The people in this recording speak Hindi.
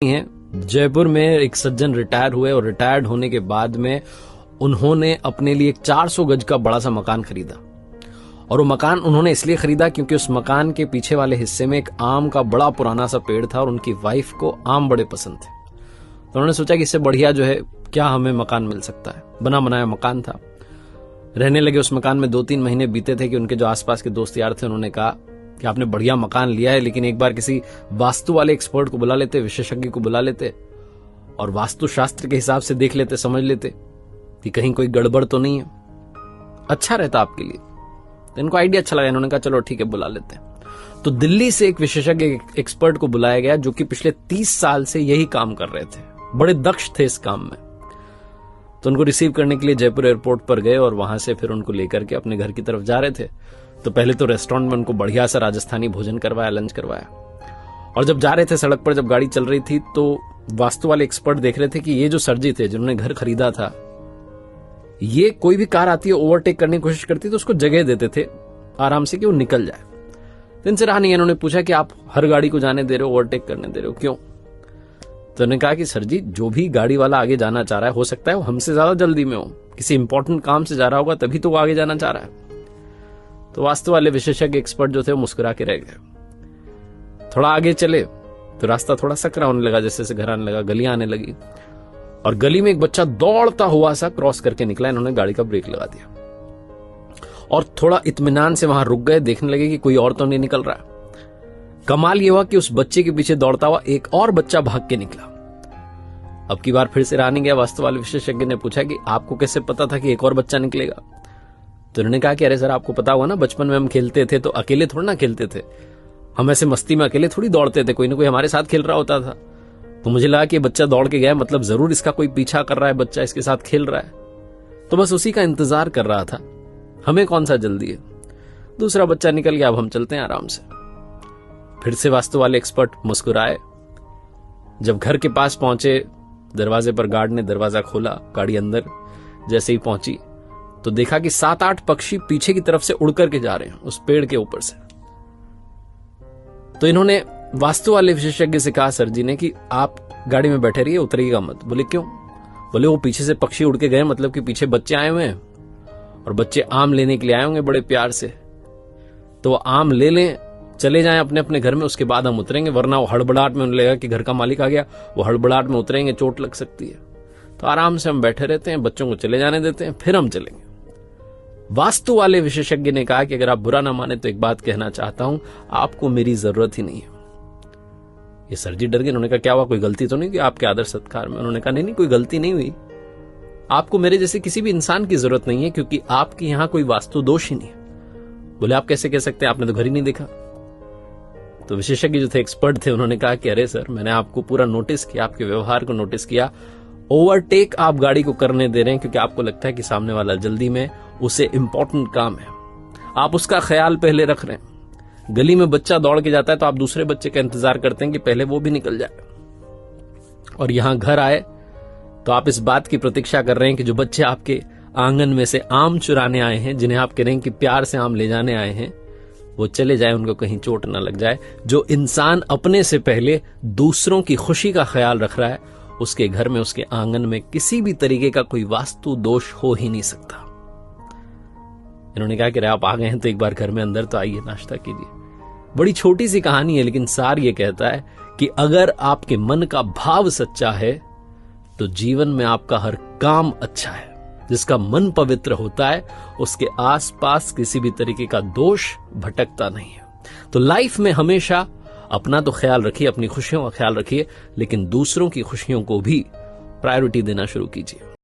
है। जयपुर में एक सज्जन रिटायर हुए और रिटायर्ड होने के बाद में उन्होंने अपने लिए एक 400 गज का बड़ा सा मकान खरीदा। और वो मकान उन्होंने इसलिए खरीदा क्योंकि उस मकान के पीछे वाले हिस्से में एक आम का बड़ा पुराना सा पेड़ था और उनकी वाइफ को आम बड़े पसंद थे। तो उन्होंने सोचा कि इससे बढ़िया जो है क्या हमें मकान मिल सकता है। बना बनाया मकान था। रहने लगे उस मकान में। 2-3 महीने बीते थे कि उनके जो आसपास के दोस्त यार थे उन्होंने कहा कि आपने बढ़िया मकान लिया है, लेकिन एक बार किसी वास्तु वाले एक्सपर्ट को बुला लेते, विशेषज्ञ को बुला लेते और वास्तुशास्त्र के हिसाब से देख लेते, समझ लेते कि कहीं कोई गड़बड़ तो नहीं है, अच्छा रहता आपके लिए। तो इनको आइडिया अच्छा लगा। इन्होंने कहा चलो ठीक है बुला लेते हैं। तो दिल्ली से एक विशेषज्ञ एक्सपर्ट को बुलाया गया जो कि पिछले 30 साल से यही काम कर रहे थे, बड़े दक्ष थे इस काम में। तो उनको रिसीव करने के लिए जयपुर एयरपोर्ट पर गए और वहां से फिर उनको लेकर के अपने घर की तरफ जा रहे थे। तो पहले तो रेस्टोरेंट में उनको बढ़िया सा राजस्थानी भोजन करवाया, लंच करवाया। और जब जा रहे थे सड़क पर, जब गाड़ी चल रही थी, तो वास्तु वाले एक्सपर्ट देख रहे थे कि ये जो सर जी थे जिन्होंने घर खरीदा था, ये कोई भी कार आती है ओवरटेक करने की कोशिश करती तो उसको जगह देते थे आराम से कि वो निकल जाए। तो इनसे रहा नहीं। इन्होंने पूछा कि आप हर गाड़ी को जाने दे रहे हो, ओवरटेक करने दे रहे हो, क्यों? तो उन्होंने कहा कि सर जी जो भी गाड़ी वाला आगे जाना चाह रहा है, हो सकता है वो हमसे ज्यादा जल्दी में हो, किसी इंपॉर्टेंट काम से जा रहा होगा तभी तो वो आगे जाना चाह रहा है। तो वास्तु वाले विशेषज्ञ एक्सपर्ट जो थे वो मुस्कुरा के रह गए। थोड़ा आगे चले तो रास्ता थोड़ा सकरा होने लगा, जैसे जैसे घर आने लगा, गलियां आने लगी और गली में एक बच्चा दौड़ता हुआ सा क्रॉस करके निकला। इन्होंने गाड़ी का ब्रेक लगा दिया और थोड़ा इत्मीनान से वहां रुक गए, देखने लगे कि कोई और तो नहीं निकल रहा। कमाल ये हुआ कि उस बच्चे के पीछे दौड़ता हुआ एक और बच्चा भाग के निकला। अब की बार फिर से रहा नहीं गया। वास्तु वाले विशेषज्ञ ने पूछा कि आपको कैसे पता था कि एक और बच्चा निकलेगा? तो उन्होंने कहा कि अरे सर आपको पता हुआ ना, बचपन में हम खेलते थे तो अकेले थोड़ा ना खेलते थे, हम ऐसे मस्ती में अकेले थोड़ी दौड़ते थे, कोई ना कोई हमारे साथ खेल रहा होता था। तो मुझे लगा कि बच्चा दौड़ के गया, मतलब जरूर इसका कोई पीछा कर रहा है, बच्चा इसके साथ खेल रहा है, तो बस उसी का इंतजार कर रहा था, हमें कौन सा जल्दी है। दूसरा बच्चा निकल गया, अब हम चलते हैं आराम से। फिर से वास्तु वाले एक्सपर्ट मुस्कुराए। जब घर के पास पहुंचे, दरवाजे पर गार्ड ने दरवाजा खोला, गाड़ी अंदर जैसे ही पहुंची तो देखा कि 7-8 पक्षी पीछे की तरफ से उड़ करके जा रहे हैं उस पेड़ के ऊपर से। तो इन्होंने वास्तु वाले विशेषज्ञ से कहा सर जी ने कि आप गाड़ी में बैठे रहिए, उतरिएगा मत। बोले क्यों? बोले वो पीछे से पक्षी उड़ के गए, मतलब कि पीछे बच्चे आए हुए हैं और बच्चे आम लेने के लिए आए होंगे बड़े प्यार से, तो वो आम ले लें, चले जाएं अपने अपने घर में, उसके बाद हम उतरेंगे, वरना वो हड़बड़ाहट में उन्हें लगेगा कि घर का मालिक आ गया, वो हड़बड़ाहट में उतरेंगे, चोट लग सकती है। तो आराम से हम बैठे रहते हैं, बच्चों को चले जाने देते हैं, फिर हम चलेंगे। वास्तु वाले विशेषज्ञ ने कहा कि अगर आप बुरा ना माने तो एक बात कहना चाहता हूं, आपको मेरी जरूरत ही नहीं है। ये सर जी डर गए। उन्होंने कहा क्या हुआ, कोई गलती तो नहीं की आपके आदर सत्कार में? उन्होंने कहा नहीं कोई गलती नहीं हुई, आपको मेरे जैसे किसी भी इंसान की जरूरत नहीं है क्योंकि आपके यहां कोई वास्तु दोष ही नहीं है। बोले आप कैसे कह सकते हैं, आपने तो घर ही नहीं देखा। तो विशेषज्ञ जो थे, एक्सपर्ट थे, उन्होंने कहा कि अरे सर मैंने आपको पूरा नोटिस किया, आपके व्यवहार को नोटिस किया, ओवरटेक आप गाड़ी को करने दे रहे हैं क्योंकि आपको लगता है कि सामने वाला जल्दी में, उसे इंपॉर्टेंट काम है, आप उसका ख्याल पहले रख रहे हैं। गली में बच्चा दौड़ के जाता है तो आप दूसरे बच्चे का इंतजार करते हैं कि पहले वो भी निकल जाए, और यहां घर आए तो आप इस बात की प्रतीक्षा कर रहे हैं कि जो बच्चे आपके आंगन में से आम चुराने आए हैं, जिन्हें आप कह रहे हैं कि प्यार से आम ले जाने आए हैं, वो चले जाए, उनको कहीं चोट ना लग जाए। जो इंसान अपने से पहले दूसरों की खुशी का ख्याल रख रहा है, उसके घर में, उसके आंगन में किसी भी तरीके का कोई वास्तु दोष हो ही नहीं सकता। इन्होंने कहा कि आप आ गए हैं तो एक बार घर में अंदर तो आइए, नाश्ता कीजिए। बड़ी छोटी सी कहानी है, लेकिन सार ये कहता है कि अगर आपके मन का भाव सच्चा है तो जीवन में आपका हर काम अच्छा है। जिसका मन पवित्र होता है उसके आसपास किसी भी तरीके का दोष भटकता नहीं है। तो लाइफ में हमेशा अपना तो ख्याल रखिए, अपनी खुशियों का ख्याल रखिए, लेकिन दूसरों की खुशियों को भी प्रायोरिटी देना शुरू कीजिए।